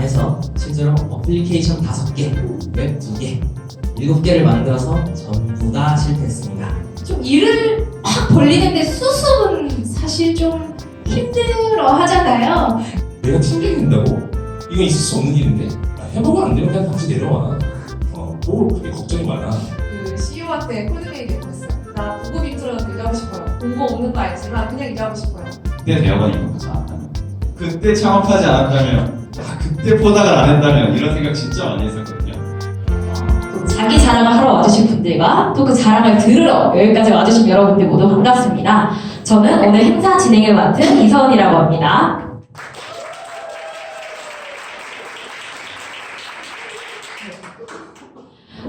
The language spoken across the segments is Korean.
안에서 실제로 어플리케이션 5개, 웹 2개, 7개를 만들어서 전부 다 실패했습니다. 좀 일을 확 벌리는데 수습은 사실 좀 힘들어 하잖아요. 내가 팀장된다고? 이건 있을 수 없는 일인데 해보고 안 되면 그냥 다시 내려와. 뭘 그렇게 걱정이 많아. 그 CEO한테 콜드메일이 왔어요. 나 부급 인트로라도 일하고 싶어요. 공고 없는 거 알지만 그냥 일하고 싶어요. 그때 대화가 이루어지지 않았다면, 그때 창업하지 않았다면, 그때 포닥을 안 했다면 이런 생각 진짜 많이 했었거든요. 또 자기 자랑을 하러 와주신 분들과 또 그 자랑을 들으러 여기까지 와주신 여러분들 모두 반갑습니다. 저는 오늘 행사 진행을 맡은 이서은이라고 합니다.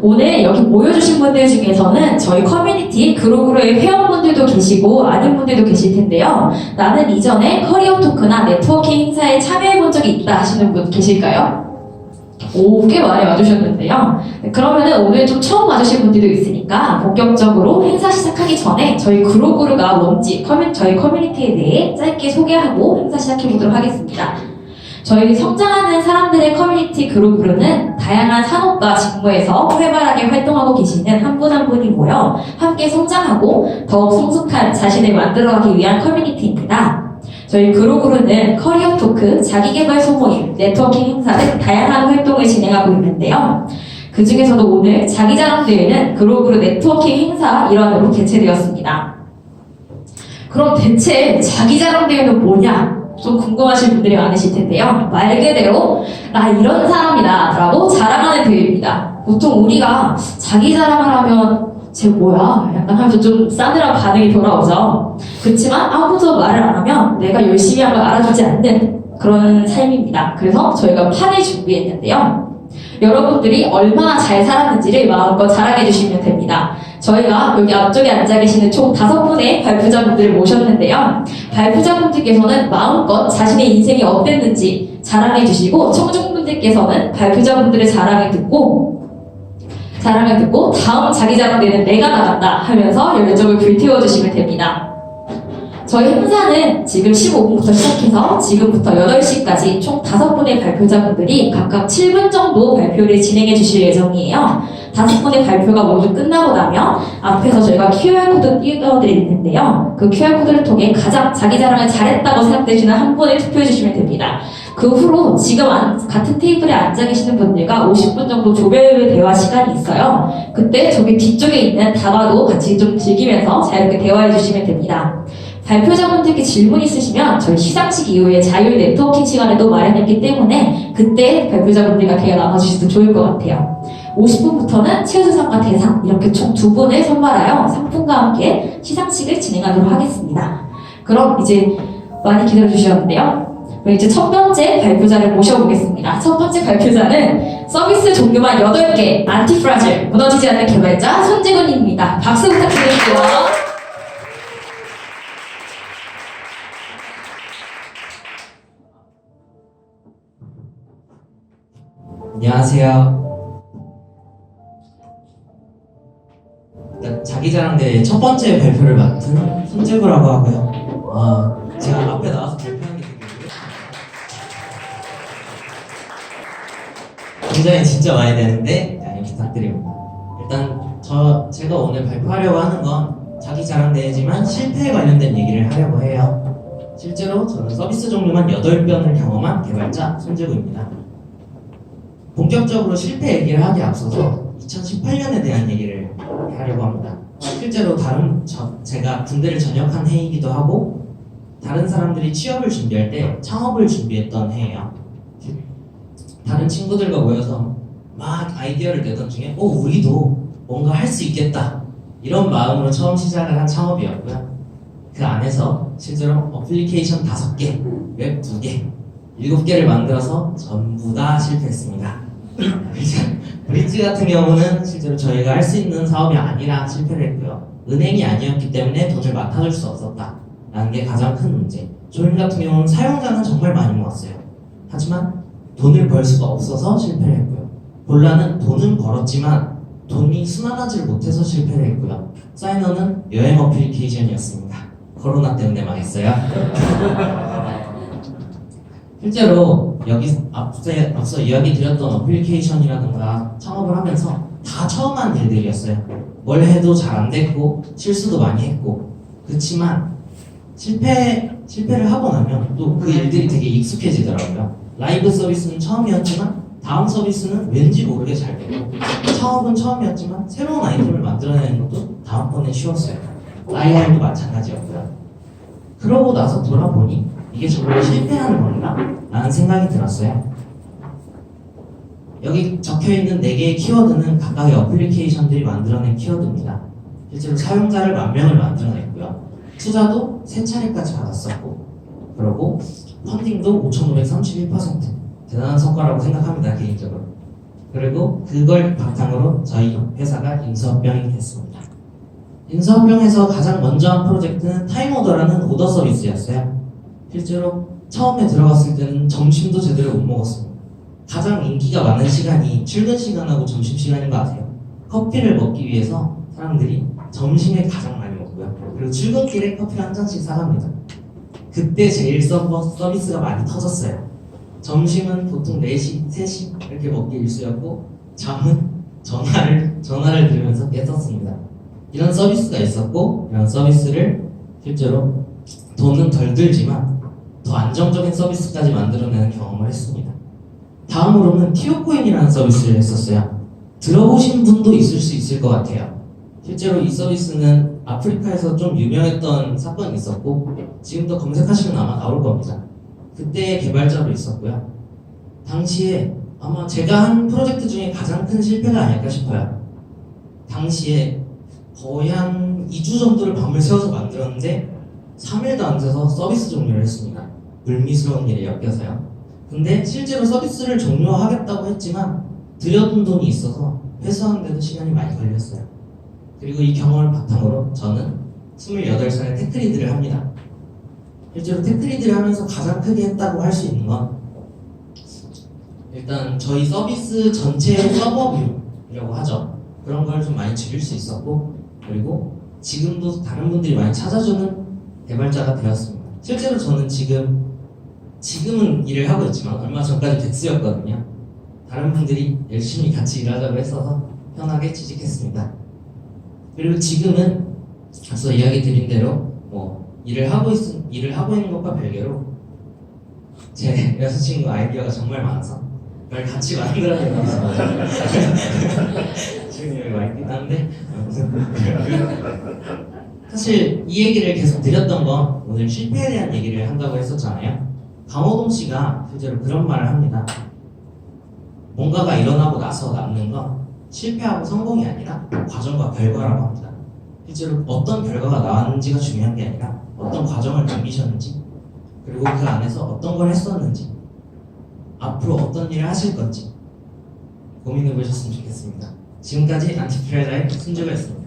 오늘 여기 모여주신 분들 중에서는 저희 커뮤니티 그룹의 회원분들도 계시고 아닌 분들도 계실 텐데요. 나는 이전에 커리어 토크나 네트워킹 행사에 참여해본 적이 있다 하시는 분 계실까요? 오, 꽤 많이 와주셨는데요. 그러면은 오늘 좀 처음 와주신 분들도 있으니까 본격적으로 행사 시작하기 전에 저희 그룹가 뭔지 저희 커뮤니티에 대해 짧게 소개하고 행사 시작해보도록 하겠습니다. 저희 성장하는 사람들의 커뮤니티 그룹으로는 다양한 산업과 직무에서 활발하게 활동하고 계시는 한 분 한 분이 모여 함께 성장하고 더욱 성숙한 자신을 만들어가기 위한 커뮤니티입니다. 저희 그룹으로는 커리어 토크, 자기개발 소모임, 네트워킹 행사 등 다양한 활동을 진행하고 있는데요. 그 중에서도 오늘 자기자랑 대회는 그룹으로 네트워킹 행사 일환으로 개최되었습니다. 그럼 대체 자기자랑 대회는 뭐냐? 좀 궁금하신 분들이 많으실 텐데요. 말 그대로 나 이런 사람이다 라고 자랑하는 대회입니다. 보통 우리가 자기 자랑을 하면 쟤 뭐야? 약간 하면서 좀 싸늘한 반응이 돌아오죠. 그렇지만 아무도 말을 안 하면 내가 열심히 한 걸 알아주지 않는 그런 삶입니다. 그래서 저희가 판을 준비했는데요. 여러분들이 얼마나 잘 살았는지를 마음껏 자랑해 주시면 됩니다. 저희가 여기 앞쪽에 앉아 계시는 총 5분의 발표자분들을 모셨는데요. 발표자분들께서는 마음껏 자신의 인생이 어땠는지 자랑해 주시고 청중분들께서는 발표자분들의 자랑을 듣고 다음 자기 자랑 때는 내가 나간다 하면서 열정을 불태워 주시면 됩니다. 저희 행사는 지금 15분부터 시작해서 지금부터 8시까지 총 5분의 발표자분들이 각각 7분 정도 발표를 진행해 주실 예정이에요. 5분의 발표가 모두 끝나고 나면 앞에서 저희가 QR코드 띄워드릴 텐데요. 그 QR코드를 통해 가장 자기 자랑을 잘했다고 생각되시는 한 분에 투표해 주시면 됩니다. 그 후로 지금 같은 테이블에 앉아 계시는 분들과 50분 정도 조별 대화 시간이 있어요. 그때 저기 뒤쪽에 있는 다과도 같이 좀 즐기면서 자유롭게 대화해 주시면 됩니다. 발표자분들께 질문 있으시면 저희 시상식 이후에 자율 네트워킹 시간에도 마련했기 때문에 그때 발표자분들과 대화 나눠주셔도 좋을 것 같아요. 50분부터는 최우수상과 대상 이렇게 총 2분을 선발하여 상품과 함께 시상식을 진행하도록 하겠습니다. 그럼 이제 많이 기다려주셨는데요. 그럼 이제 첫 번째 발표자를 모셔보겠습니다. 첫 번째 발표자는 서비스 종류만 8개, 안티프라질, 무너지지 않는 개발자 손재근님입니다. 박수 부탁드릴게요. 안녕하세요. 자기자랑 대회 첫 번째 발표를 맡은 손재구라고 하고요. 제가 앞에 나와서 발표하는 게 굉장히 진짜 많이 되는데 양해 부탁드립니다. 일단 제가 오늘 발표하려고 하는 건 자기자랑 대회지만 실패에 관련된 얘기를 하려고 해요. 실제로 저는 서비스 종류만 8변을 경험한 개발자 손재구입니다. 본격적으로 실패 얘기를 하기에 앞서서 2018년에 대한 얘기를 하려고 합니다. 실제로 제가 군대를 전역한 해이기도 하고 다른 사람들이 취업을 준비할 때 창업을 준비했던 해예요. 다른 친구들과 모여서 막 아이디어를 내던 중에 우리도 뭔가 할 수 있겠다 이런 마음으로 처음 시작을 한 창업이었고요. 그 안에서 실제로 어플리케이션 5개, 웹 2개, 7개를 만들어서 전부 다 실패했습니다. 브릿지 같은 경우는 실제로 저희가 할 수 있는 사업이 아니라 실패를 했고요. 은행이 아니었기 때문에 돈을 맡아줄 수 없었다라는 게 가장 큰 문제. 조임 같은 경우는 사용자는 정말 많이 모았어요. 하지만 돈을 벌 수가 없어서 실패를 했고요. 볼라는 돈은 벌었지만 돈이 순환하지 못해서 실패를 했고요. 사이너는 여행 어플리케이션이었습니다. 코로나 때문에 망했어요. 실제로 앞서 이야기 드렸던 어플리케이션이라든가 창업을 하면서 다 처음 한 일들이었어요. 뭘 해도 잘 안 됐고 실수도 많이 했고 그렇지만 실패를 하고 나면 또 그 일들이 되게 익숙해지더라고요. 라이브 서비스는 처음이었지만 다음 서비스는 왠지 모르게 잘 되고 창업은 처음이었지만 새로운 아이템을 만들어내는 것도 다음번에 쉬웠어요. 라이브도 마찬가지였고요. 그러고 나서 돌아보니 이게 정말 실패하는 건가? 라는 생각이 들었어요. 여기 적혀있는 4개의 키워드는 각각의 어플리케이션들이 만들어낸 키워드입니다. 실제로 사용자를 10,000명을 만들어냈고요. 투자도 3차례까지 받았었고 그리고 펀딩도 5,531% 대단한 성과라고 생각합니다, 개인적으로. 그리고 그걸 바탕으로 저희 회사가 인수합병이 됐습니다. 인수합병에서 가장 먼저 한 프로젝트는 타임오더라는 오더 서비스였어요. 실제로 처음에 들어갔을 때는 점심도 제대로 못 먹었습니다. 가장 인기가 많은 시간이 출근 시간하고 점심 시간인 거 아세요? 커피를 먹기 위해서 사람들이 점심에 가장 많이 먹고요. 그리고 출근길에 커피 한 잔씩 사갑니다. 그때 제일 서비스가 많이 터졌어요. 점심은 보통 4시, 3시 이렇게 먹기 일쑤였고 잠은 전화를 들으면서 깼었습니다. 이런 서비스가 있었고 이런 서비스를 실제로 돈은 덜 들지만 더 안정적인 서비스까지 만들어내는 경험을 했습니다. 다음으로는 티오코인이라는 서비스를 했었어요. 들어보신 분도 있을 수 있을 것 같아요. 실제로 이 서비스는 아프리카에서 좀 유명했던 사건이 있었고 지금도 검색하시면 아마 나올 겁니다. 그때의 개발자로 있었고요. 당시에 아마 제가 한 프로젝트 중에 가장 큰 실패가 아닐까 싶어요. 당시에 거의 한 2주 정도를 밤을 새워서 만들었는데 3일도 안 돼서 서비스 종료를 했습니다. 불미스러운 일에 엮여서요. 근데 실제로 서비스를 종료하겠다고 했지만 들여둔 돈이 있어서 회수하는데도 시간이 많이 걸렸어요. 그리고 이 경험을 바탕으로 저는 28살에 테크리드를 합니다. 실제로 테크리드를 하면서 가장 크게 했다고 할 수 있는 건 일단 저희 서비스 전체의 서버뷰라고 하죠. 그런 걸 좀 많이 줄일 수 있었고 그리고 지금도 다른 분들이 많이 찾아주는 개발자가 되었습니다. 실제로 저는 지금은 일을 하고 있지만 얼마 전까지 백수였거든요. 다른 분들이 열심히 같이 일하자고 했어서 편하게 취직했습니다. 그리고 지금은 앞서 이야기 드린 대로 일을 하고 있는 것과 별개로 제 여자친구 아이디어가 정말 많아서 그걸 같이 만들어내고 있습니다. 지금 여기 와 있긴 한데 사실 이 얘기를 계속 드렸던 건 오늘 실패에 대한 얘기를 한다고 했었잖아요. 강호동 씨가 실제로 그런 말을 합니다. 뭔가가 일어나고 나서 남는 건 실패하고 성공이 아니라 과정과 결과라고 합니다. 실제로 어떤 결과가 나왔는지가 중요한 게 아니라 어떤 과정을 넘기셨는지 그리고 그 안에서 어떤 걸 했었는지 앞으로 어떤 일을 하실 건지 고민해 보셨으면 좋겠습니다. 지금까지 안티프레다의 순주가였습니다.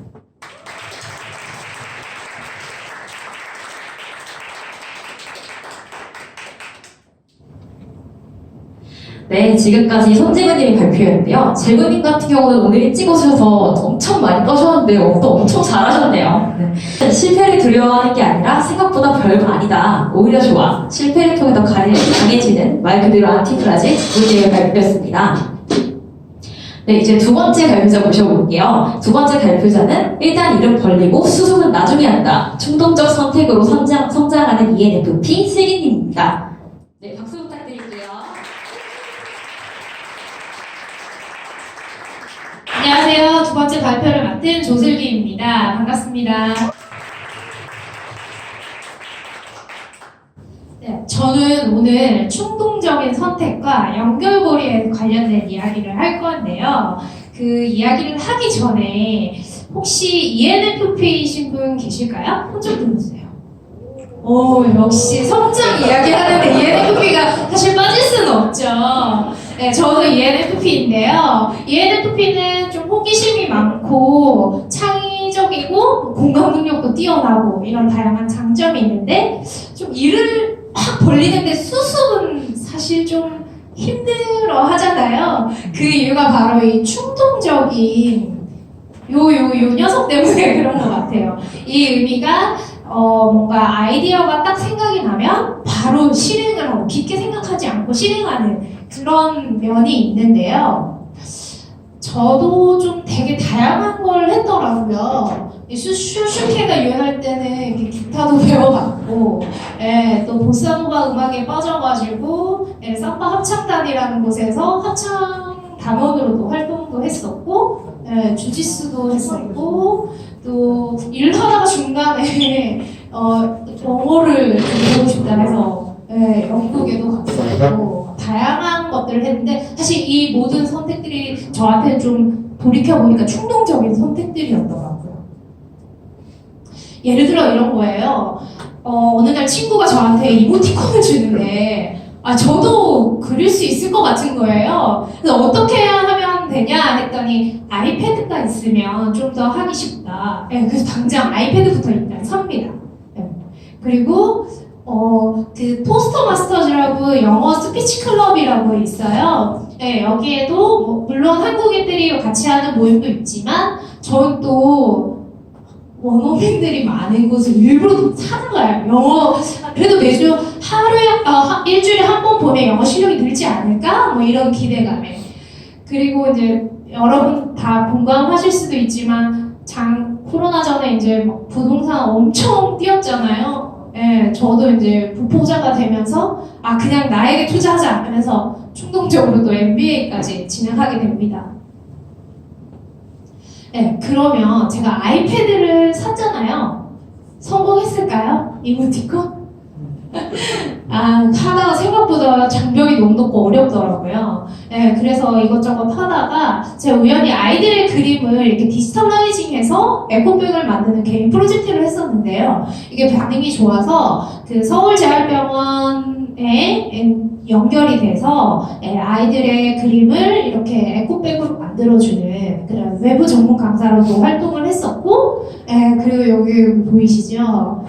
네, 지금까지 손재근님이 발표했는데요. 재근님 같은 경우는 오늘 일찍 오셔서 엄청 많이 떠셨는데 또 엄청 잘하셨네요. 네. 실패를 두려워하는 게 아니라 생각보다 별거 아니다. 오히려 좋아. 실패를 통해 더 강해지는 말 그대로 안티프라지 문제를 발표했습니다. 네, 이제 두 번째 발표자 모셔볼게요. 두 번째 발표자는 일단 이름 벌리고 수습은 나중에 한다. 충동적 선택으로 성장하는 ENFP 슬기님입니다. 네, 박수 부탁드릴게요. 안녕하세요. 두 번째 발표를 맡은 조슬기입니다. 반갑습니다. 네, 저는 오늘 충동적인 선택과 연결고리에 관련된 이야기를 할 건데요. 그 이야기를 하기 전에 혹시 ENFP이신 분 계실까요? 손 좀 들어주세요. 오, 역시 성장 이야기하는데 ENFP가 사실 빠질 수는 없죠. 네, 저도 ENFP인데요. ENFP는 좀 호기심이 많고 창의적이고 공감 능력도 뛰어나고 이런 다양한 장점이 있는데 좀 일을 확 벌리는데 수습은 사실 좀 힘들어 하잖아요. 그 이유가 바로 이 충동적인 요 녀석 때문에 그런 것 같아요. 이 의미가 뭔가 아이디어가 딱 생각이 나면 바로 실행을 하고 깊게 생각하지 않고 실행하는 그런 면이 있는데요. 저도 좀 되게 다양한 걸 했더라고요. 슈슈케가 유행할 때는 이렇게 기타도 배워봤고, 또 보사노바 음악에 빠져가지고 삼바 합창단이라는 곳에서 합창 단원으로도 활동도 했었고, 주짓수도 했었고, 또 일하다가 중간에 영어를 좀 배우고 싶다 해서 영국에도 갔었고 다양한 것들을 했는데 사실 이 모든 선택들이 저한테 좀 돌이켜보니까 충동적인 선택들이었더라고요. 예를 들어 이런 거예요. 어느 날 친구가 저한테 이모티콘을 주는데 저도 그릴 수 있을 것 같은 거예요. 그래서 어떻게 하면 되냐 했더니 아이패드가 있으면 좀 더 하기 쉽다. 그래서 당장 아이패드부터 일단 삽니다. 그리고 그 토스터 마스터즈라고 영어 스피치 클럽이라고 있어요. 여기에도 물론 한국인들이 같이 하는 모임도 있지만 저는 또 원어민들이 많은 곳을 일부러 찾아가요. 영어 그래도 매주 일주일에 한 번 보면 영어 실력이 늘지 않을까? 뭐 이런 기대감에. 그리고 이제 여러분 다 공감하실 수도 있지만 코로나 전에 이제 막 부동산 엄청 뛰었잖아요. 저도 이제 부포자가 되면서 그냥 나에게 투자하자 하면서 충동적으로 또 MBA까지 진행하게 됩니다. 그러면 제가 아이패드를 샀잖아요. 성공했을까요? 이모티콘? 하다가 생각보다 장벽이 너무 높고 어렵더라고요. 그래서 이것저것 하다가 제가 우연히 아이들의 그림을 이렇게 디지털라이징해서 에코백을 만드는 개인 프로젝트를 했었는데요. 이게 반응이 좋아서 그 서울재활병원에 연결이 돼서 아이들의 그림을 이렇게 에코백으로 만들어주는 그런 외부 전문 강사로도 활동을 했었고, 그리고 여기 보이시죠?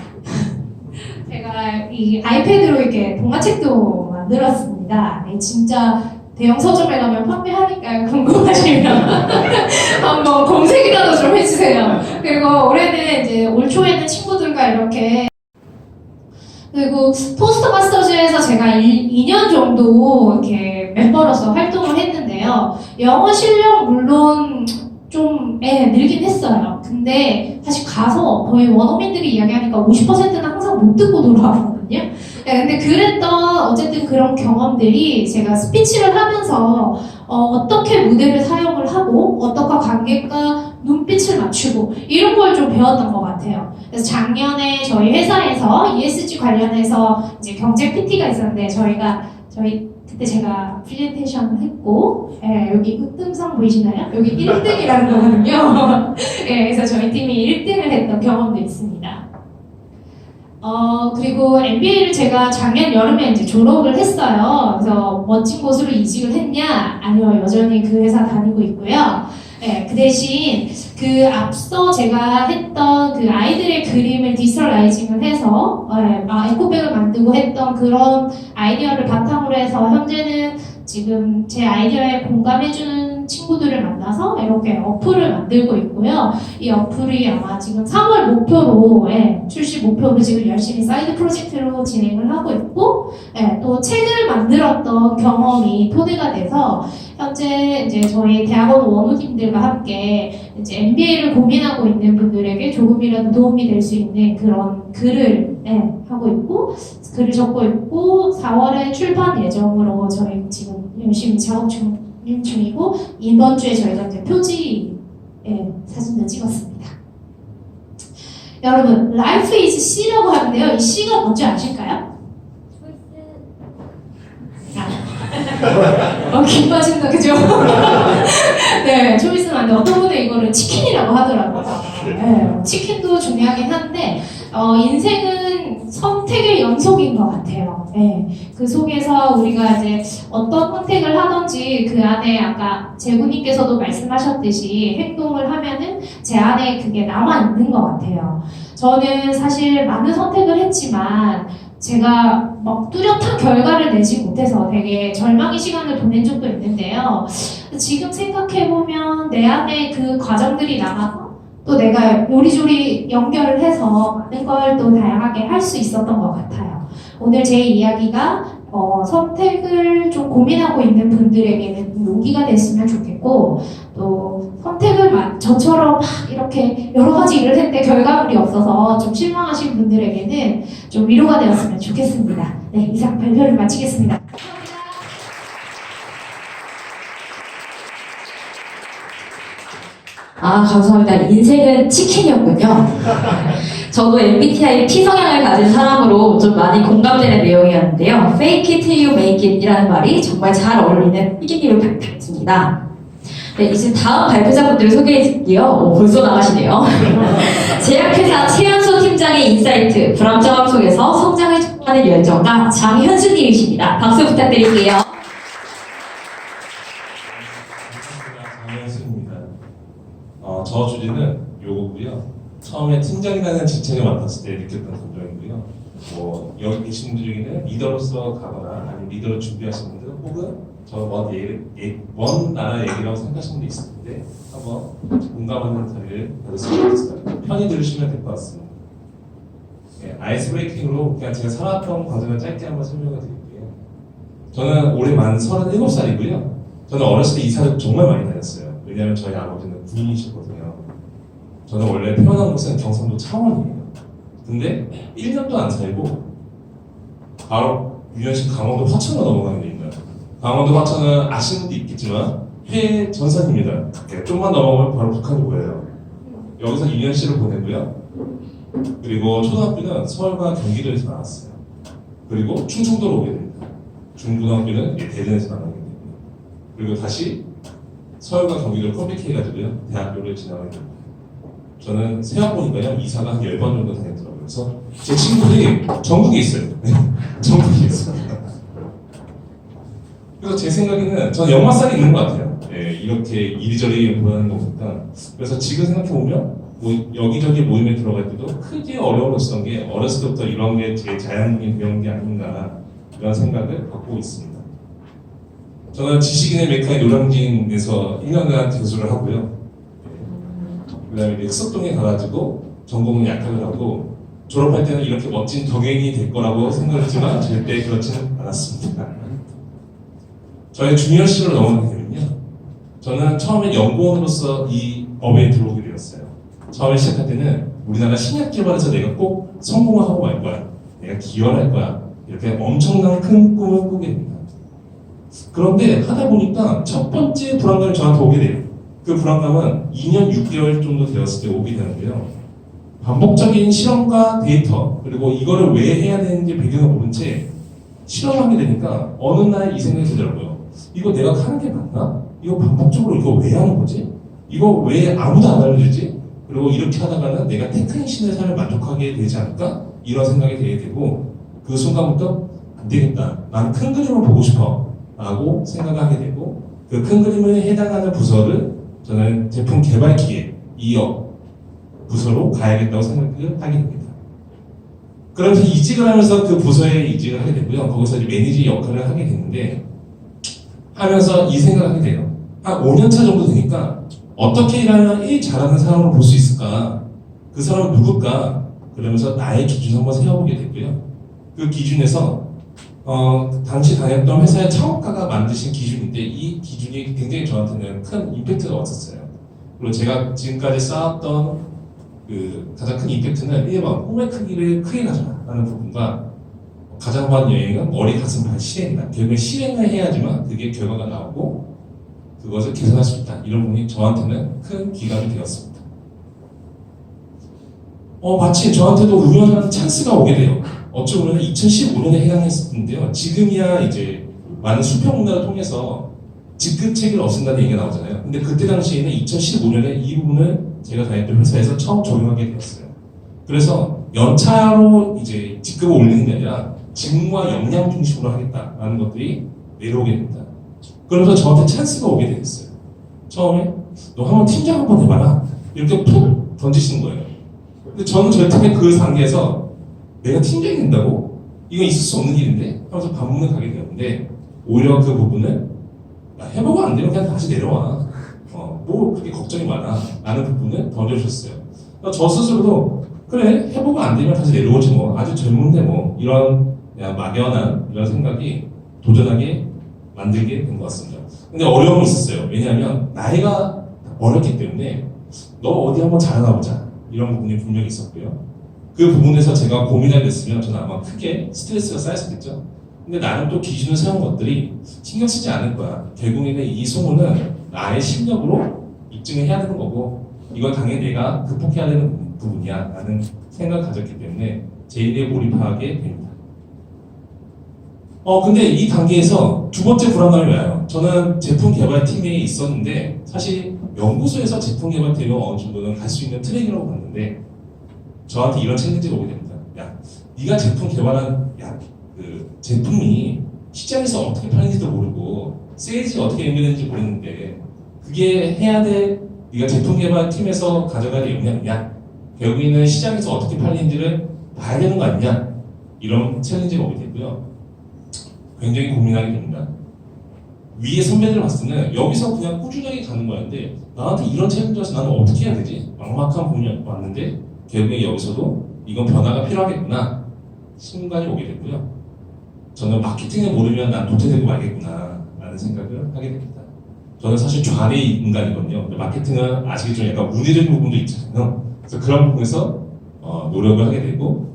제가 이 아이패드로 이렇게 동화책도 만들었습니다. 진짜 대형 서점에 가면 판매하니까요. 궁금하시면 한번 검색이라도 좀 해주세요. 그리고 올해는 이제 올 초에는 친구들과 이렇게 그리고 토스터 마스터즈에서 제가 2년 정도 이렇게 멤버로서 활동을 했는데요. 영어 실력 물론 좀 늘긴 했어요. 근데 사실 가서 거의 원어민들이 이야기하니까 50%는 항상 못 듣고 돌아오거든요. 근데 그랬던 어쨌든 그런 경험들이 제가 스피치를 하면서 어떻게 무대를 사용을 하고 어떻게 관객과 눈빛을 맞추고 이런 걸 좀 배웠던 것 같아요. 그래서 작년에 저희 회사에서 ESG 관련해서 이제 경제 PT가 있었는데 그때 제가 프레젠테이션을 했고, 여기 으뜸상 보이시나요? 여기 1등이라는 거거든요. 그래서 저희 팀이 1등을 했던 경험도 있습니다. 그리고 MBA를 제가 작년 여름에 이제 졸업을 했어요. 그래서 멋진 곳으로 이직을 했냐? 아니요, 여전히 그 회사 다니고 있고요. 그 대신 그 앞서 제가 했던 그 아이들의 그림을 디지털라이징을 해서 에코백을 만들고 했던 그런 아이디어를 바탕으로 해서 현재는 지금 제 아이디어에 공감해주는 친구들을 만나서 이렇게 어플을 만들고 있고요. 이 어플이 아마 지금 3월 목표로 출시 목표로 지금 열심히 사이드 프로젝트로 진행을 하고 있고, 또 책을 만들었던 경험이 토대가 돼서 현재 이제 저희 대학원 원우님들과 함께 이제 MBA를 고민하고 있는 분들에게 조금이라도 도움이 될 수 있는 그런 글을 하고 있고, 글을 적고 있고 4월에 출판 예정으로 저희 지금 열심히 작업 중이고, 이번 주에 저희가 이제 표지 사진도 찍었습니다. 여러분, Life is C라고 하는데요. 이 C가 뭔지 아실까요? 긴 빠진다, 그죠? 네, 초이스는 안 돼. 어떤 분은 이거를 치킨이라고 하더라고요. 치킨도 중요하긴 한데, 인생은 선택의 연속인 것 같아요. 그 속에서 우리가 이제 어떤 선택을 하든지 그 안에 아까 재구님께서도 말씀하셨듯이 행동을 하면은 제 안에 그게 남아있는 것 같아요. 저는 사실 많은 선택을 했지만 제가 막 뚜렷한 결과를 내지 못해서 되게 절망의 시간을 보낸 적도 있는데요. 지금 생각해보면 내 안에 그 과정들이 남아서 또 내가 요리조리 연결을 해서 많은 걸 또 다양하게 할 수 있었던 것 같아요. 오늘 제 이야기가 선택을 좀 고민하고 있는 분들에게는 용기가 됐으면 좋겠고, 또 선택을 저처럼 막 이렇게 여러 가지 일을 했는데 결과물이 없어서 좀 실망하신 분들에게는 좀 위로가 되었으면 좋겠습니다. 네, 이상 발표를 마치겠습니다. 아, 감사합니다. 인생은 치킨이었군요. 저도 MBTI T 성향을 가진 사람으로 좀 많이 공감되는 내용이었는데요. Fake it till you make it 이라는 말이 정말 잘 어울리는 PD님을 발표했습니다. 네, 이제 다음 발표자분들을 소개해 드릴게요. 벌써 나가시네요. 제약회사 최연소 팀장의 인사이트, 불안정함 속에서 성장을 촉구하는 열정가 장현수님이십니다. 박수 부탁드릴게요. 장현수입니다. 저 주제는 요거고요. 처음에 팀장이라는 직책을 맡았을 때 느꼈던 감정이고요. 뭐 여기 계신 분들 중에는 리더로서 가거나 아니면 리더를 준비하시는 분들 혹은 먼 나라 얘기라고 생각하시는 분도 있을 텐데 한번 공감하는 자리를 가졌으면 좋겠어요. 편히 들으시면 될 것 같습니다. 네, 아이스 브레이킹으로 그냥 제가 살았던 과정을 짧게 한번 설명을 드릴게요. 저는 올해 만 37살이고요. 저는 어렸을 때 이사를 정말 많이 다녔어요. 왜냐하면 저희 아버지는 군인이셨거든요. 저는 원래 태어난 곳은 경상도 창원이에요. 근데 1년도 안 살고 바로 유연시 강원도 화천으로 넘어가게 됩니다. 강원도 화천은 아시는 분도 있겠지만 해 전선입니다. 네, 좀만 넘어가면 바로 북한이 보여요. 여기서 2년씩을 보내고요. 그리고 초등학교는 서울과 경기도에서 나왔어요. 그리고 충청도로 오게 됩니다. 중고등학교는 대전에서 나가게 됩니다. 그리고 다시 서울과 경기도를 컴백해가지고요. 대학교를 진학하게 됩니다. 저는 생각해보니까요, 이사가 한 10번 정도 다녔더라고요. 그래서 제 친구들이 전국에 있어요. 전국에 있어요. 그래서 제 생각에는 저는 역마살이 있는 것 같아요. 예, 이렇게 이리저리 보라는 거 보니까. 그래서 지금 생각해보면 뭐 여기저기 모임에 들어갈 때도 크게 어려웠던 게 어렸을 때부터 이런 게 제 자양분이 배운 게 아닌가 이런 생각을 갖고 있습니다. 저는 지식인의 메카인 노량진에서 1년간 교수를 하고요. 그 다음에 흑석동에 가가지고 전공은 약학을 하고 졸업할 때는 이렇게 멋진 덕행이 될 거라고 생각했지만 절대 그렇지는 않았습니다. 저의 주니어 시절로 넘어가게 되면요. 저는 처음에 연구원으로서 이 업에 들어오게 되었어요. 처음에 시작할 때는 우리나라 신약 개발에서 내가 꼭 성공하고 말 거야. 내가 기여할 거야. 이렇게 엄청난 큰 꿈을 꾸게 됩니다. 그런데 하다 보니까 첫 번째 불안감이 저한테 오게 돼요. 그 불안감은 2년 6개월 정도 되었을 때 오게 되는데요. 반복적인 실험과 데이터, 그리고 이거를 왜 해야 되는지 배경을 모른 채 실험하게 되니까 어느 날 이 생각이 들더라고요. 이거 내가 하는 게 맞나? 이거 반복적으로 이거 왜 하는 거지? 이거 왜 아무도 안 알려주지? 그리고 이렇게 하다가는 내가 테크니션의 삶을 만족하게 되지 않을까? 이런 생각이 되게 되고 그 순간부터 안 되겠다. 난 큰 그림을 보고 싶어. 라고 생각하게 되고 그 큰 그림에 해당하는 부서를 저는 제품 개발 기획 2업 부서로 가야겠다고 생각을 하게 됩니다. 그러면서 이직을 하면서 그 부서에 이직을 하게 되고요. 거기서 이제 매니저 역할을 하게 되는데 하면서 이 생각을 하게 돼요. 한 5년차 정도 되니까 어떻게 일하면 일 잘하는 사람으로 볼 수 있을까? 그 사람은 누굴까? 그러면서 나의 기준을 한번 세워보게 됐고요. 그 기준에서 당시 다녔던 회사의 창업가가 만드신 기준인데 이 기준이 굉장히 저한테는 큰 임팩트가 왔었어요. 그리고 제가 지금까지 쌓았던 그 가장 큰 임팩트는 1번 꿈의 크기를 크게 가져라는 부분과 가장 많은 여행은 머리, 가슴, 발 실행이다. 결국엔 실행을 해야지만 그게 결과가 나오고 그것을 개선할 수 있다. 이런 부분이 저한테는 큰 기감이 되었습니다. 마치 저한테도 우연한 찬스가 오게 돼요. 어찌 보면 2015년에 해당했었는데요. 지금이야 이제 많은 수평 문화를 통해서 직급책을 없앤다는 얘기가 나오잖아요. 근데 그때 당시에는 2015년에 이 부분을 제가 다녔던 회사에서 처음 적용하게 되었어요. 그래서 연차로 이제 직급을 올리는 게 아니라 직무와 역량 중심으로 하겠다라는 것들이 내려오게 됩니다. 그러면서 저한테 찬스가 오게 됐어요. 처음에 너 한번 팀장 한번 해봐라. 이렇게 툭 던지시는 거예요. 근데 저는 저희 팀의 그 단계에서 내가 팀장이 된다고? 이건 있을 수 없는 일인데? 하면서 반문을 가게 되었는데 오히려 그 부분을 해보고 안 되면 그냥 다시 내려와. 뭐 그렇게 걱정이 많아. 라는 부분을 던져주셨어요. 그러니까 저 스스로도 그래 해보고 안 되면 다시 내려오지 뭐 아주 젊은데 뭐 이런 그냥 막연한 이런 생각이 도전하게 만들게 된 것 같습니다. 근데 어려움이 있었어요. 왜냐하면 나이가 어렸기 때문에 너 어디 한번 잘하나 보자 이런 부분이 분명히 있었고요. 그 부분에서 제가 고민하게 됐으면 저는 아마 크게 스트레스가 쌓였었겠죠. 근데 나는 또 기준을 세운 것들이 신경 쓰지 않을 거야. 결국에는 이 소문은 나의 실력으로 입증을 해야 되는 거고 이건 당연히 내가 극복해야 되는 부분이야 라는 생각을 가졌기 때문에 제 일에 몰입하게 됩니다. 근데 이 단계에서 두 번째 불안감이 와요. 저는 제품 개발 팀에 있었는데 사실 연구소에서 제품 개발팀은 어느 정도는 갈 수 있는 트랙이라고 봤는데 저한테 이런 챌린지가 오게 됩니다. 야, 네가 제품 개발한 그 제품이 시장에서 어떻게 팔리는지도 모르고 세일즈가 어떻게 연결되는지 모르는데 그게 해야 돼. 네가 제품 개발 팀에서 가져가야 될 역량이냐? 결국에는 시장에서 어떻게 팔리는지를 봐야 되는 거 아니냐? 이런 챌린지가 오게 되고요. 굉장히 고민하게 됩니다. 위에 선배들을 봤을 때는 여기서 그냥 꾸준하게 가는 거였는데 나한테 이런 챌린지라서 나는 어떻게 해야 되지? 막막한 고민이 왔는데 결국에 여기서도 이건 변화가 필요하겠구나 순간이 오게 됐고요. 저는 마케팅을 모르면 난 도태되고 말겠구나 라는 생각을 하게 됩니다. 저는 사실 좌뇌 인간이거든요. 근데 마케팅은 아시겠지만 약간 문의적인 부분도 있잖아요. 그래서 그런 부분에서 노력을 하게 되고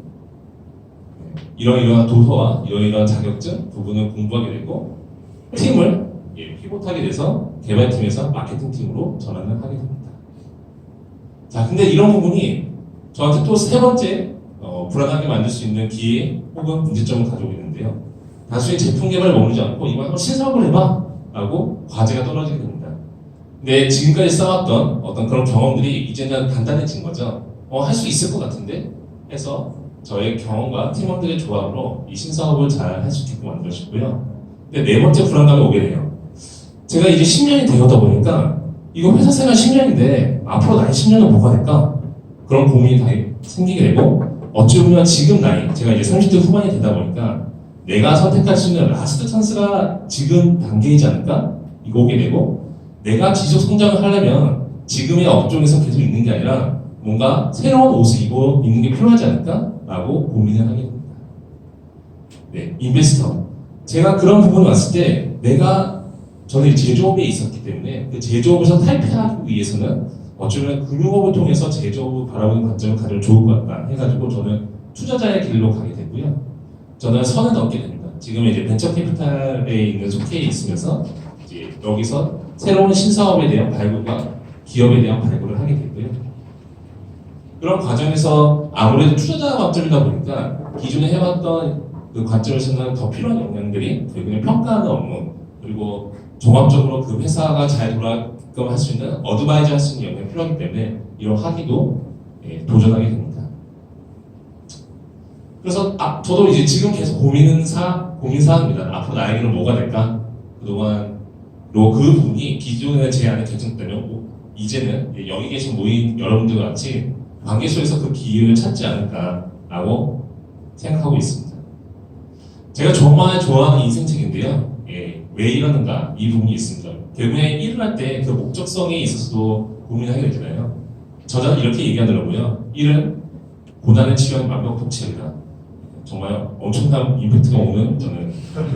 이러이러한 도서와 이러이러한 자격증 부분을 공부하게 되고 팀을 피봇하게 돼서 개발팀에서 마케팅팀으로 전환을 하게 됩니다. 자, 근데 이런 부분이 저한테 또 세 번째 불안하게 만들 수 있는 기회 혹은 문제점을 가져오고 있는데요. 단순히 제품 개발을 머무르지 않고 이거 한번 신사업을 해봐 라고 과제가 떨어지게 됩니다. 근데 지금까지 쌓았던 어떤 그런 경험들이 이제는 간단해진 거죠. 할 수 있을 것 같은데 해서 저의 경험과 팀원들의 조합으로 이 신사업을 잘 할 수 있게끔 만들어주고요. 근데 네 번째 불안감이 오게 돼요. 제가 이제 10년이 되었다 보니까 이거 회사 생활 10년인데 앞으로 나이 10년은 뭐가 될까? 그런 고민이 다 생기게 되고 어찌 보면 지금 나이, 제가 이제 30대 후반이 되다 보니까 내가 선택할 수 있는 라스트 찬스가 지금 단계이지 않을까? 이거 오게 되고 내가 지속 성장을 하려면 지금의 업종에서 계속 있는 게 아니라 뭔가 새로운 옷을 입어 입는 게 필요하지 않을까? 라고 고민을 하게 됩니다. 네, 인베스터. 제가 그런 부분이 왔을 때 저는 제조업에 있었기 때문에 그 제조업에서 탈피하기 위해서는 어쩌면 금융업을 통해서 제조업을 바라보는 관점을 가지면 좋을 것 같다 해가지고 저는 투자자의 길로 가게 되고요. 저는 선을 넘게 됩니다. 지금 이제 벤처 캐피탈에 있는 속해 있으면서 이제 여기서 새로운 신사업에 대한 발굴과 기업에 대한 발굴을 하게 되고요. 그런 과정에서 아무래도 투자자 관점이다 보니까 기존에 해왔던 그 관점에서는 더 필요한 역량들이 결국엔 평가하는 업무 그리고 종합적으로 그 회사가 잘 돌아가게끔 할 수 있는 어드바이저 할 수 있는 역량이 필요하기 때문에 이런 학위도 도전하게 됩니다. 그래서 저도 이제 지금 계속 고민사항입니다. 앞으로 나에게는 뭐가 될까? 그동안 그 부분이 기존에 제 안에 결정되면 이제는 여기 계신 모인 여러분들과 같이 관계소에서 그 기회를 찾지 않을까라고 생각하고 있습니다. 제가 정말 좋아하는 인생책인데요. 왜 이러는가 이 부분이 있습니다. 결국에 일을 할 때 그 목적성에 있어서도 고민하게 되잖아요. 저자는 이렇게 얘기하더라고요. 일은 고난을 치료하는 완벽 통치입니다. 정말 엄청난 임팩트가 오는 저는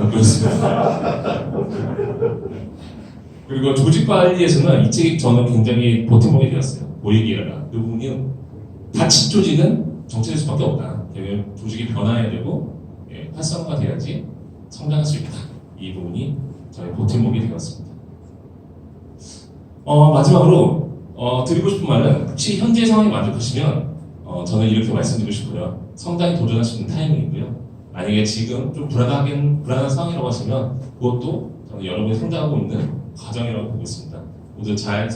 그렇습니다. 그리고 조직 관리에서는 이 책이 저는 굉장히 보탬목이 되었어요. 보이기라가 그 부분이 닫힌 조직은 정체될 수밖에 없다. 조직이 변화해야 되고 활성화돼야지 성장할 수 있다. 이 부분이 저의 보탬목이 되었습니다. 마지막으로 드리고 싶은 말은 혹시 현재 상황에 만족하시면 저는 이렇게 말씀드리고 싶고요. 성장에 도전할 수 있는 타이밍이고요. 만약에 지금 좀 불안한 상황이라고 하시면 그것도 저는 여러분이 성장하고 있는 과정이라고 보고 있습니다. 모두 잘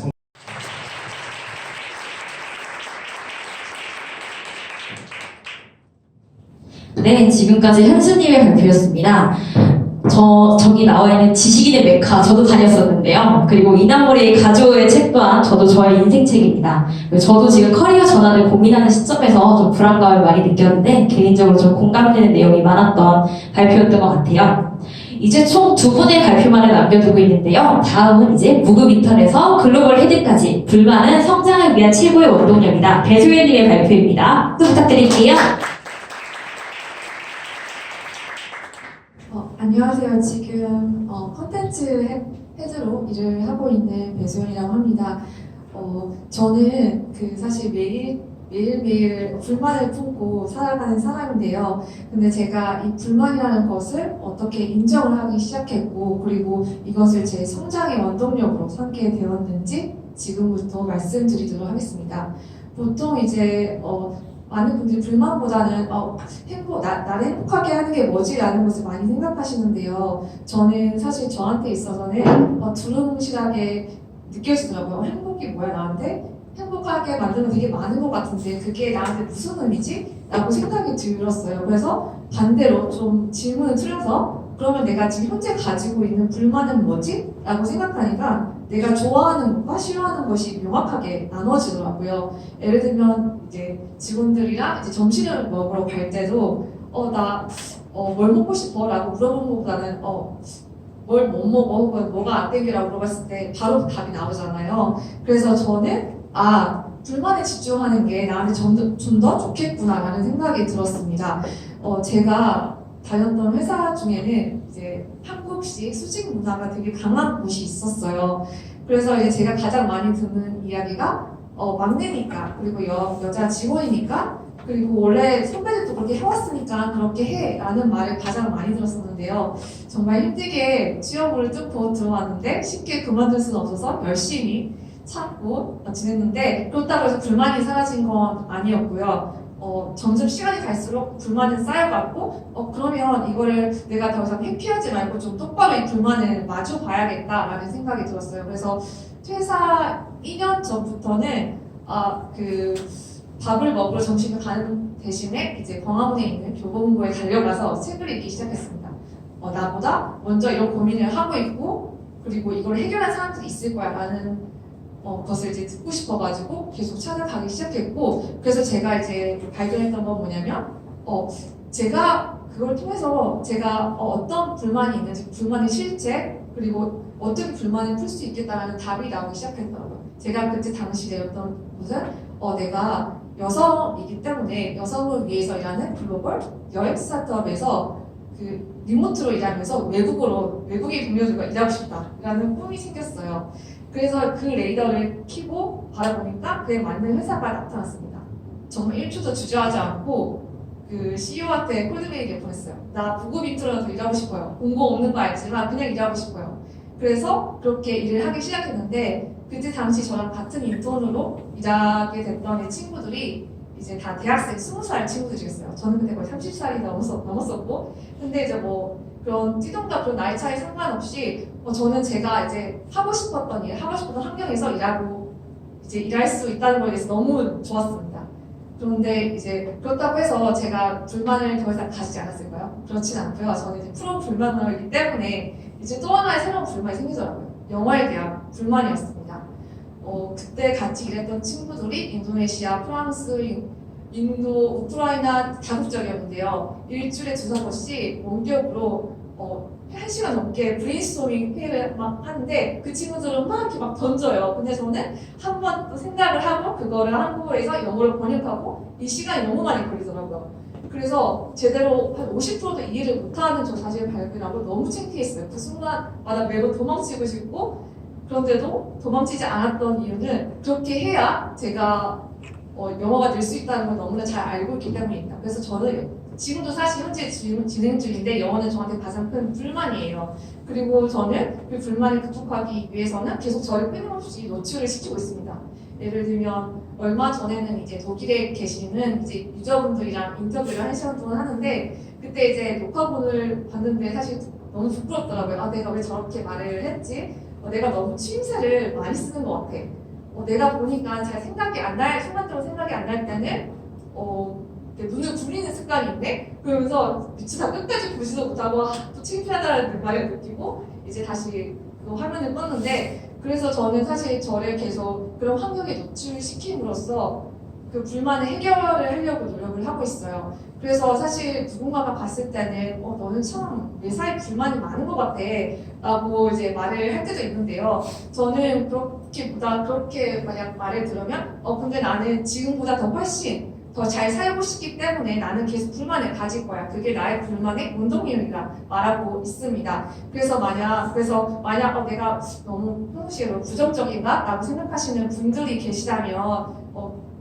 네, 지금까지 현수님의 발표였습니다. 저기 나와 있는 지식인의 메카 저도 다녔었는데요. 그리고 이나모리 가조의 책 또한 저도 저의 인생책입니다. 저도 지금 커리어 전환을 고민하는 시점에서 좀 불안감을 많이 느꼈는데 개인적으로 좀 공감되는 내용이 많았던 발표였던 것 같아요. 이제 총 2분의 발표만을 남겨두고 있는데요. 다음은 이제 무급 인턴에서 글로벌 헤드까지 불만은 성장을 위한 최고의 원동력이다. 배소연님의 발표입니다. 또 부탁드릴게요. 안녕하세요. 지금 컨텐츠 헤드로 일을 하고 있는 배소연이라고 합니다. 저는 사실 매일매일 불만을 품고 살아가는 사람인데요. 근데 제가 이 불만이라는 것을 어떻게 인정을 하기 시작했고, 그리고 이것을 제 성장의 원동력으로 삼게 되었는지 지금부터 말씀드리도록 하겠습니다. 보통 이제 많은 분들이 불만보다는 나를 행복하게 하는 게 뭐지라는 것을 많이 생각하시는데요. 저는 사실 저한테 있어서는 두루뭉실하게 느껴지더라고요. 행복이 뭐야 나한테? 행복하게 만드는 되게 많은 것 같은데 그게 나한테 무슨 의미지? 라고 생각이 들었어요. 그래서 반대로 좀 질문을 틀어서 그러면 내가 지금 현재 가지고 있는 불만은 뭐지? 라고 생각하니까 내가 좋아하는 것과 싫어하는 것이 명확하게 나눠지더라고요. 예를 들면 이제 직원들이랑 이제 점심을 먹으러 갈 때도 뭘 먹고 싶어? 라고 물어보는 것보다는 뭘 못 먹어? 혹은 뭐가 안 땡기라고 물어봤을 때 바로 답이 나오잖아요. 그래서 저는 불만에 집중하는 게 나한테 좀 더 좋겠구나라는 생각이 들었습니다. 제가 다녔던 회사 중에는 이제 한국식 수직 문화가 되게 강한 곳이 있었어요. 그래서 이제 제가 가장 많이 듣는 이야기가 막내니까, 그리고 여자 직원이니까, 그리고 원래 선배들도 그렇게 해왔으니까 그렇게 해 라는 말을 가장 많이 들었었는데요. 정말 힘들게 취업을 뚫고 들어왔는데 쉽게 그만둘 수는 없어서 열심히 참고 지냈는데, 그렇다고 해서 불만이 사라진 건 아니었고요. 점점 시간이 갈수록 불만은 쌓여갔고, 그러면 이거를 내가 더 이상 회피하지 말고 좀 똑바로 이 불만을 마주 봐야겠다라는 생각이 들었어요. 그래서 퇴사 2년 전부터는 밥을 먹으러 점심을 가는 대신에 이제 광화문에 있는 교보문고에 달려가서 책을 읽기 시작했습니다. 나보다 먼저 이런 고민을 하고 있고, 그리고 이걸 해결한 사람들이 있을 거야 라는 것을 이제 듣고 싶어가지고 계속 찾아가기 시작했고, 그래서 제가 이제 발견했던 건 뭐냐면 제가 그걸 통해서 제가 어떤 불만이 있는지, 불만의 실체, 그리고 어떻게 불만을 풀 수 있겠다라는 답이 나오기 시작했더라고요. 제가 그때 당시 내렸던 것은 내가 여성이기 때문에 여성을 위해서 일하는 글로벌 여행 스타트업에서 리모트로 일하면서 외국인 동료들과 일하고 싶다라는 꿈이 생겼어요. 그래서 그 레이더를 켜고 바라보니까 그에 맞는 회사가 나타났습니다. 정말 1초도 주저하지 않고 CEO한테 콜드메일을 보냈어요. 나 부급 인트로라도 일하고 싶어요. 공고 없는 거 알지만 그냥 일하고 싶어요. 그래서 그렇게 일을 하기 시작했는데, 그때 당시 저랑 같은 인턴으로 일하게 됐던 이 친구들이 이제 다 대학생 20살 친구들이었어요. 저는 근데 거의 30살이 넘었었고, 근데 이제 그런 띠동갑 그런 나이 차이 상관없이 저는 제가 이제 하고 싶었던 환경에서 일할 수 있다는 거에 대해서 너무 좋았습니다. 그런데 이제 그렇다고 해서 제가 불만을 더 이상 가지지 않았을까요? 그렇진 않고요. 저는 이제 프로 불만이기 때문에 이제 또 하나의 새로운 불만이 생기더라고요. 영어에 대한 불만이었습니다. 그때 같이 일했던 친구들이 인도네시아, 프랑스, 인도, 우크라이나 다국적이었는데요. 일주일에 2-3번씩 원격으로 1시간 넘게 브레인스토밍 회의를 막 하는데 그 친구들은 막 이렇게 막 던져요. 근데 저는 한 번 또 생각을 하고 그거를 한국어에서 영어로 번역하고 이 시간이 너무 많이 걸리더라고요. 그래서 제대로 한 50%도 이해를 못하는 저 자신을 발견하고 너무 창피했어요. 그 순간마다 매번 도망치고 싶고, 그런데도 도망치지 않았던 이유는 그렇게 해야 제가 영어가 늘 수 있다는 걸 너무나 잘 알고 있기 때문입니다. 그래서 저는 지금도 사실 현재 진행 중인데 영어는 저한테 가장 큰 불만이에요. 그리고 저는 그 불만을 극복하기 위해서는 계속 저를 끊임없이 노출을 시키고 있습니다. 예를 들면 얼마 전에는 이제 독일에 계시는 이제 유저분들이랑 인터뷰를 1시간 동안 하는데, 그때 이제 녹화본을 봤는데 사실 너무 부끄럽더라고요. 내가 왜 저렇게 말을 했지? 내가 너무 추임새를 많이 쓰는 것 같아. 내가 보니까 잘 순간적으로 생각이 안 날 때는 눈을 굴리는 습관이 있네? 그러면서 미치다 끝까지 보지도 못하고 또 창피하다는 말을 느끼고 이제 다시 그 화면을 껐는데, 그래서 저는 사실 저를 계속 그런 환경에 노출시킴으로써 그 불만을 해결을 하려고 노력을 하고 있어요. 그래서 사실 누군가가 봤을 때는 너는 참 내 사이 불만이 많은 것 같아 라고 이제 말을 할 때도 있는데요. 저는 그렇게 만약 말을 들으면 근데 나는 지금보다 더 훨씬 더 잘 살고 싶기 때문에 나는 계속 불만을 가질 거야. 그게 나의 불만의 원동력이다 말하고 있습니다. 그래서 만약 내가 너무 평소에 너무 부정적인가? 라고 생각하시는 분들이 계시다면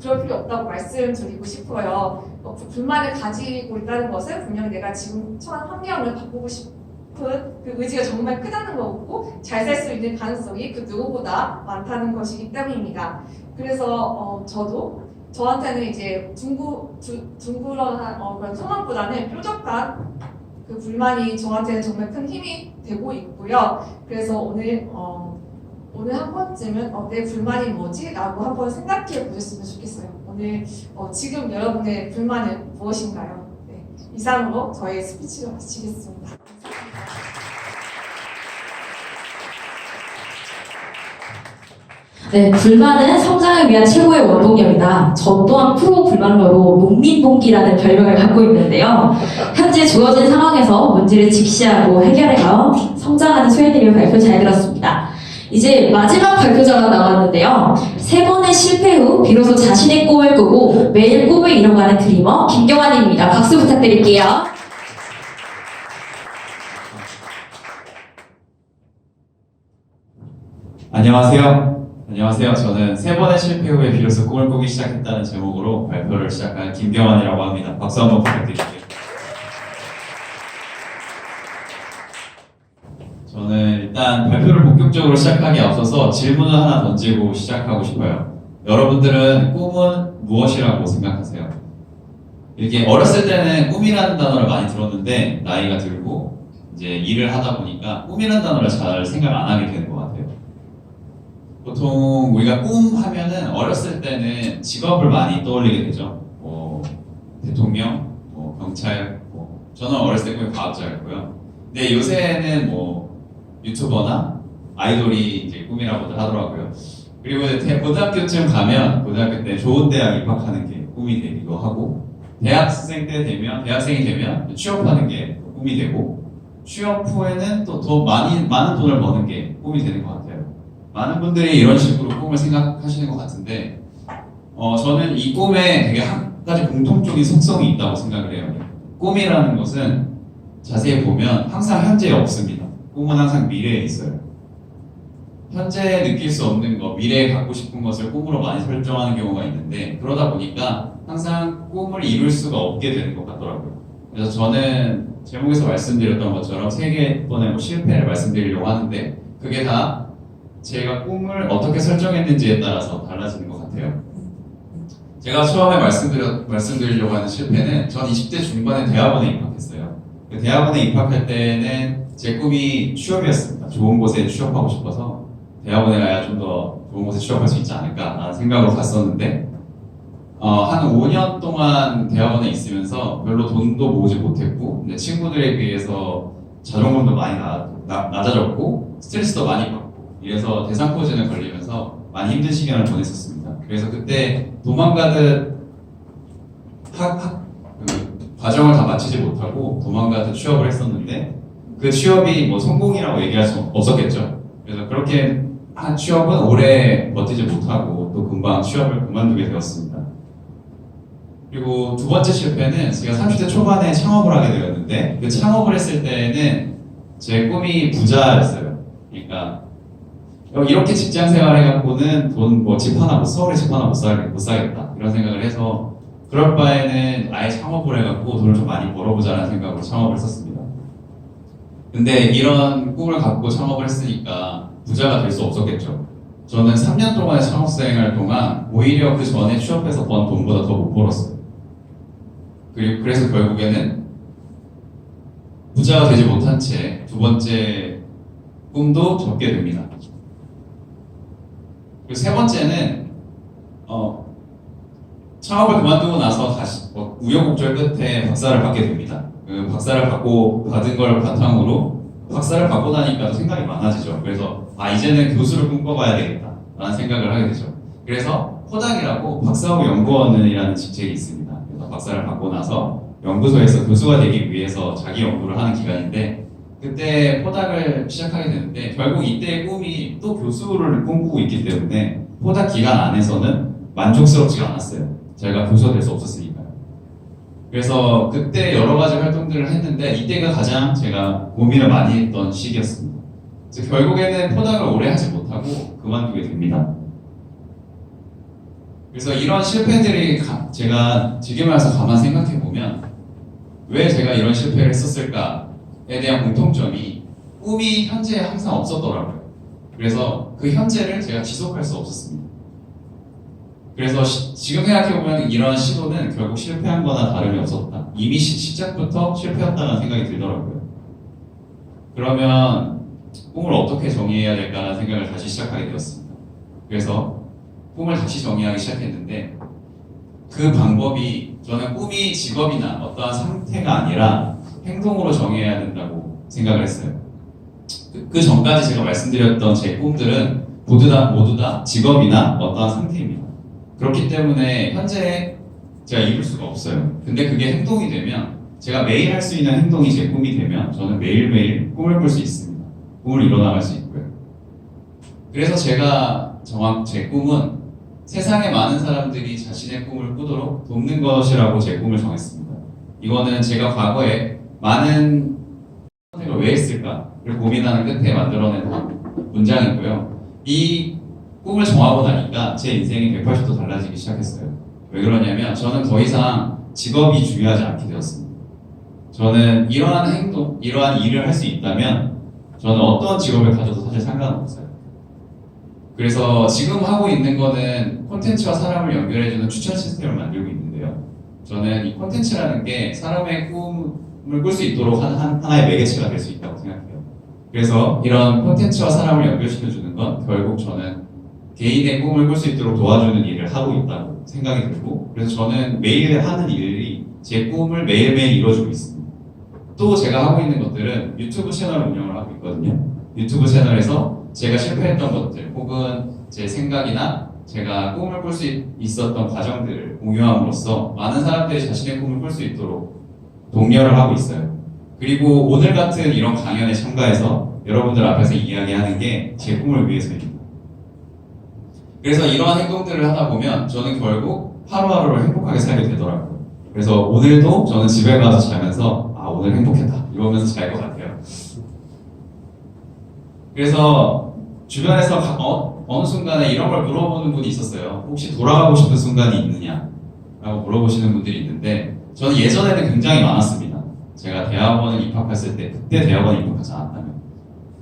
그럴 필요 없다고 말씀드리고 싶어요. 불만을 가지고 있다는 것은 분명히 내가 지금 처한 환경을 바꾸고 싶은 그 의지가 정말 크다는 거고 잘 살 수 있는 가능성이 그 누구보다 많다는 것이기 때문입니다. 그래서 저한테는 이제 둥그런 그런 소망보다는 뾰족한 그 불만이 저한테는 정말 큰 힘이 되고 있고요. 그래서 오늘 한 번쯤은 내 불만이 뭐지? 라고 한번 생각해 보셨으면 좋겠어요. 오늘 지금 여러분의 불만은 무엇인가요? 네, 이상으로 저의 스피치를 마치겠습니다. 네, 불만은 성장을 위한 최고의 원동력이다. 저 또한 프로 불만러로 농민봉기라는 별명을 갖고 있는데요. 현재 주어진 상황에서 문제를 직시하고 해결해가 성장하는 소혜님의 발표 잘 들었습니다. 이제 마지막 발표자가 나왔는데요. 3번의 실패 후 비로소 자신의 꿈을 꾸고 매일 꿈을 이뤄가는 드리머 김경환입니다. 박수 부탁드릴게요. 안녕하세요. 저는 3번의 실패 후에 비로소 꿈을 꾸기 시작했다는 제목으로 발표를 시작한 김경환이라고 합니다. 박수 한번 부탁드릴게요. 저는 일단 발표를 본격적으로 시작하기에 앞서서 질문을 하나 던지고 시작하고 싶어요. 여러분들은 꿈은 무엇이라고 생각하세요? 이렇게 어렸을 때는 꿈이라는 단어를 많이 들었는데 나이가 들고 이제 일을 하다 보니까 꿈이라는 단어를 잘 생각 안 하게 되는 것 같아요. 보통 우리가 꿈 하면은 어렸을 때는 직업을 많이 떠올리게 되죠. 대통령, 경찰, 저는 어렸을 때 꿈이 과학자였고요. 근데 요새는 유튜버나 아이돌이 이제 꿈이라고들 하더라고요. 그리고 고등학교쯤 가면 고등학교 때 좋은 대학 입학하는 게 꿈이 되기도 하고 대학생이 되면 취업하는 게 꿈이 되고 취업 후에는 또 더 많은 돈을 버는 게 꿈이 되는 것 같아요. 많은 분들이 이런 식으로 꿈을 생각하시는 것 같은데 저는 이 꿈에 되게 한 가지 공통적인 속성이 있다고 생각을 해요. 꿈이라는 것은 자세히 보면 항상 현재에 없습니다. 꿈은 항상 미래에 있어요. 현재 느낄 수 없는 것, 미래에 갖고 싶은 것을 꿈으로 많이 설정하는 경우가 있는데 그러다 보니까 항상 꿈을 이룰 수가 없게 되는 것 같더라고요. 그래서 저는 제목에서 말씀드렸던 것처럼 3개번의 실패를 말씀드리려고 하는데 그게 다 제가 꿈을 어떻게 설정했는지에 따라서 달라지는 것 같아요. 제가 처음에 말씀드리려고 하는 실패는 전 20대 중반에 대학원에 입학했어요. 그 대학원에 입학할 때는 제 꿈이 취업이었습니다. 좋은 곳에 취업하고 싶어서 대학원에 가야 좀 더 좋은 곳에 취업할 수 있지 않을까라는 생각으로 갔었는데 한 5년 동안 대학원에 있으면서 별로 돈도 모으지 못했고 근데 친구들에 비해서 자존감도 많이 낮아졌고 스트레스도 많이 받고 이래서 대상포진에 걸리면서 많이 힘든 시간을 보냈었습니다. 그래서 그때 도망가듯 과정을 다 마치지 못하고 도망가듯 취업을 했었는데 그 취업이 성공이라고 얘기할 수 없었겠죠. 그래서 그렇게 한 취업은 오래 버티지 못하고 또 금방 취업을 그만두게 되었습니다. 그리고 두 번째 실패는 제가 30대 초반에 창업을 하게 되었는데 그 창업을 했을 때는 제 꿈이 부자였어요. 그러니까 이렇게 직장 생활 해갖고는 돈 집 하나 서울에 집 하나 못 사겠다 이런 생각을 해서 그럴 바에는 아예 창업을 해갖고 돈을 좀 많이 벌어보자라는 생각으로 창업을 했었습니다. 근데 이런 꿈을 갖고 창업을 했으니까 부자가 될 수 없었겠죠. 저는 3년 동안의 창업 생활 동안 오히려 그 전에 취업해서 번 돈보다 더 못 벌었어요. 그래서 결국에는 부자가 되지 못한 채 두 번째 꿈도 접게 됩니다. 그리고 세 번째는 창업을 그만두고 나서 다시 우여곡절 끝에 박사를 받게 됩니다. 그 박사를 받은 걸 바탕으로 박사를 받고 나니까 생각이 많아지죠. 그래서 이제는 교수를 꿈꿔봐야 되겠다 라는 생각을 하게 되죠. 그래서 포닥이라고 박사후 연구원이라는 직책이 있습니다. 그래서 박사를 받고 나서 연구소에서 교수가 되기 위해서 자기 연구를 하는 기간인데 그때 포닥을 시작하게 되는데 결국 이때의 꿈이 또 교수를 꿈꾸고 있기 때문에 포닥 기간 안에서는 만족스럽지가 않았어요. 제가 교수가 될 수 없었으니까요. 그래서 그때 여러 가지 활동들을 했는데 이때가 가장 제가 고민을 많이 했던 시기였습니다. 그래서 결국에는 포닥을 오래 하지 못하고 그만두게 됩니다. 그래서 이런 실패들이 제가 지금 와서 가만 생각해 보면 왜 제가 이런 실패를 했었을까에 대한 공통점이 꿈이 현재에 항상 없었더라고요. 그래서 그 현재를 제가 지속할 수 없었습니다. 그래서 지금 생각해보면 이런 시도는 결국 실패한 거나 다름이 없었다. 이미 시작부터 실패였다는 생각이 들더라고요. 그러면 꿈을 어떻게 정의해야 될까라는 생각을 다시 시작하게 되었습니다. 그래서 꿈을 다시 정의하기 시작했는데 그 방법이 저는 꿈이 직업이나 어떠한 상태가 아니라 행동으로 정의해야 된다고 생각을 했어요. 그 전까지 제가 말씀드렸던 제 꿈들은 모두 다 직업이나 어떠한 상태입니다. 그렇기 때문에 현재 제가 이룰 수가 없어요. 근데 그게 행동이 되면 제가 매일 할 수 있는 행동이 제 꿈이 되면 저는 매일매일 꿈을 꿀 수 있습니다. 꿈을 이뤄나갈 수 있고요. 그래서 제가 정한 제 꿈은 세상에 많은 사람들이 자신의 꿈을 꾸도록 돕는 것이라고 제 꿈을 정했습니다. 이거는 제가 과거에 많은 선택을 왜 했을까를 고민하는 끝에 만들어낸 문장이고요. 이 꿈을 정하고 나니까 제 인생이 180도 달라지기 시작했어요. 왜 그러냐면 저는 더 이상 직업이 중요하지 않게 되었습니다. 저는 이러한 행동, 이러한 일을 할 수 있다면 저는 어떤 직업을 가져도 사실 상관없어요. 그래서 지금 하고 있는 거는 콘텐츠와 사람을 연결해주는 추천 시스템을 만들고 있는데요. 저는 이 콘텐츠라는 게 사람의 꿈을 꿀 수 있도록 하나의 매개체가 될 수 있다고 생각해요. 그래서 이런 콘텐츠와 사람을 연결시켜주는 건 결국 저는 개인의 꿈을 꿀 수 있도록 도와주는 일을 하고 있다고 생각이 들고, 그래서 저는 매일 하는 일이 제 꿈을 매일매일 이루어주고 있습니다. 또 제가 하고 있는 것들은 유튜브 채널 운영을 하고 있거든요. 유튜브 채널에서 제가 실패했던 것들 혹은 제 생각이나 제가 꿈을 꿀 수 있었던 과정들을 공유함으로써 많은 사람들이 자신의 꿈을 꿀 수 있도록 독려를 하고 있어요. 그리고 오늘 같은 이런 강연에 참가해서 여러분들 앞에서 이야기하는 게 제 꿈을 위해서입니다. 그래서 이러한 행동들을 하다 보면 저는 결국 하루하루를 행복하게 살게 되더라고요. 그래서 오늘도 저는 집에 가서 자면서 아 오늘 행복했다 이러면서 잘 것 같아요. 그래서 주변에서 어느 순간에 이런 걸 물어보는 분이 있었어요. 혹시 돌아가고 싶은 순간이 있느냐 라고 물어보시는 분들이 있는데 저는 예전에는 굉장히 많았습니다. 제가 대학원을 입학했을 때 그때 대학원에 입학하지 않았다면,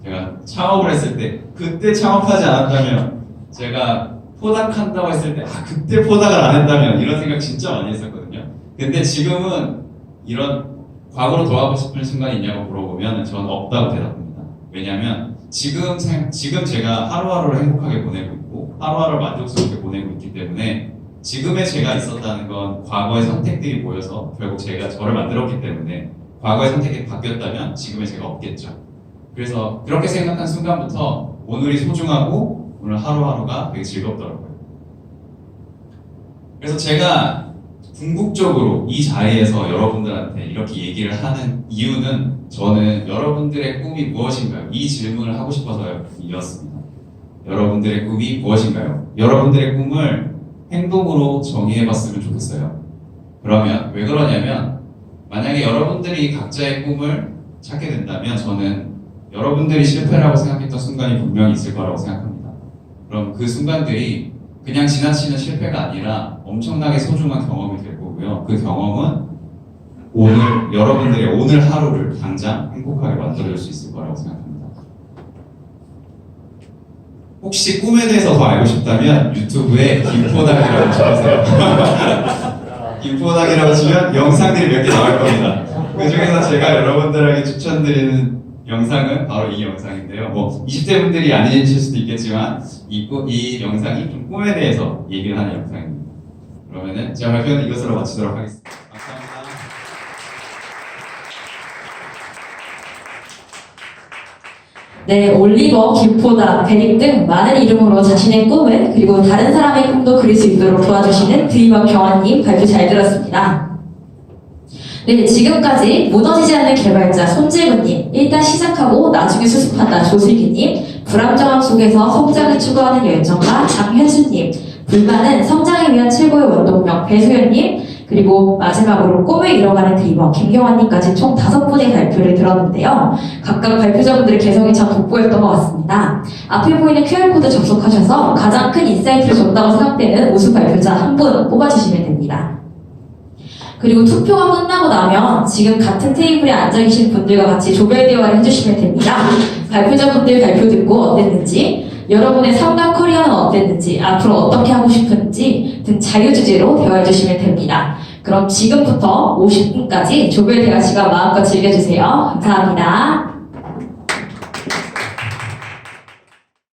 제가 창업을 했을 때 그때 창업하지 않았다면, 제가 포닥한다고 했을 때 아 그때 포닥을 안 했다면, 이런 생각 진짜 많이 했었거든요. 근데 지금은 이런 과거로 돌아가고 싶은 순간이 있냐고 물어보면 저는 없다고 대답합니다. 왜냐하면 지금 제가 하루하루를 행복하게 보내고 있고 하루하루를 만족스럽게 보내고 있기 때문에 지금의 제가 있었다는 건 과거의 선택들이 모여서 결국 제가 저를 만들었기 때문에 과거의 선택이 바뀌었다면 지금의 제가 없겠죠. 그래서 그렇게 생각한 순간부터 오늘이 소중하고 오늘 하루하루가 되게 즐겁더라고요. 그래서 제가 궁극적으로 이 자리에서 여러분들한테 이렇게 얘기를 하는 이유는 저는 여러분들의 꿈이 무엇인가요? 이 질문을 하고 싶어서이었습니다. 여러분들의 꿈이 무엇인가요? 여러분들의 꿈을 행동으로 정의해봤으면 좋겠어요. 그러면 왜 그러냐면 만약에 여러분들이 각자의 꿈을 찾게 된다면 저는 여러분들이 실패라고 생각했던 순간이 분명히 있을 거라고 생각합니다. 그럼 그 순간들이 그냥 지나치는 실패가 아니라 엄청나게 소중한 경험이 될 거고요. 그 경험은 여러분들의 오늘 하루를 당장 행복하게 만들어줄 수 있을 거라고 생각합니다. 혹시 꿈에 대해서 더 알고 싶다면 유튜브에 김포닥이라고 쳐보세요. 김포닥이라고 치면 영상들이 몇 개 나올 겁니다. 그 중에서 제가 여러분들에게 추천드리는 영상은 바로 이 영상인데요. 20대 분들이 아니실 수도 있겠지만 이 영상이 좀 꿈에 대해서 얘기를 하는 영상입니다. 그러면은 제 발표는 이것으로 마치도록 하겠습니다. 감사합니다. 네, 올리버, 김포다, 베릭 등 많은 이름으로 자신의 꿈을 그리고 다른 사람의 꿈도 그릴 수 있도록 도와주시는 드리머 경환님 발표 잘 들었습니다. 네, 지금까지 무너지지 않는 개발자 손재근님, 일단 시작하고 나중에 수습한다 조슬기님, 불안정함 속에서 성장을 추구하는 열정가 장현수님, 불만은 성장에 위한 최고의 원동력 배소연님, 그리고 마지막으로 꿈을 이뤄가는 드리머 김경환님까지 총 5분의 발표를 들었는데요. 각각 발표자분들의 개성이 참 돋보였던 것 같습니다. 앞에 보이는 QR코드 접속하셔서 가장 큰 인사이트를 줬다고 생각되는 우수 발표자 한 분 뽑아주시면 됩니다. 그리고 투표가 끝나고 나면 지금 같은 테이블에 앉아 계신 분들과 같이 조별 대화를 해주시면 됩니다. 발표자분들 발표 듣고 어땠는지, 여러분의 삶과 커리어는 어땠는지, 앞으로 어떻게 하고 싶은지 등 자유주제로 대화해주시면 됩니다. 그럼 지금부터 50분까지 조별 대화 시간 마음껏 즐겨주세요. 감사합니다.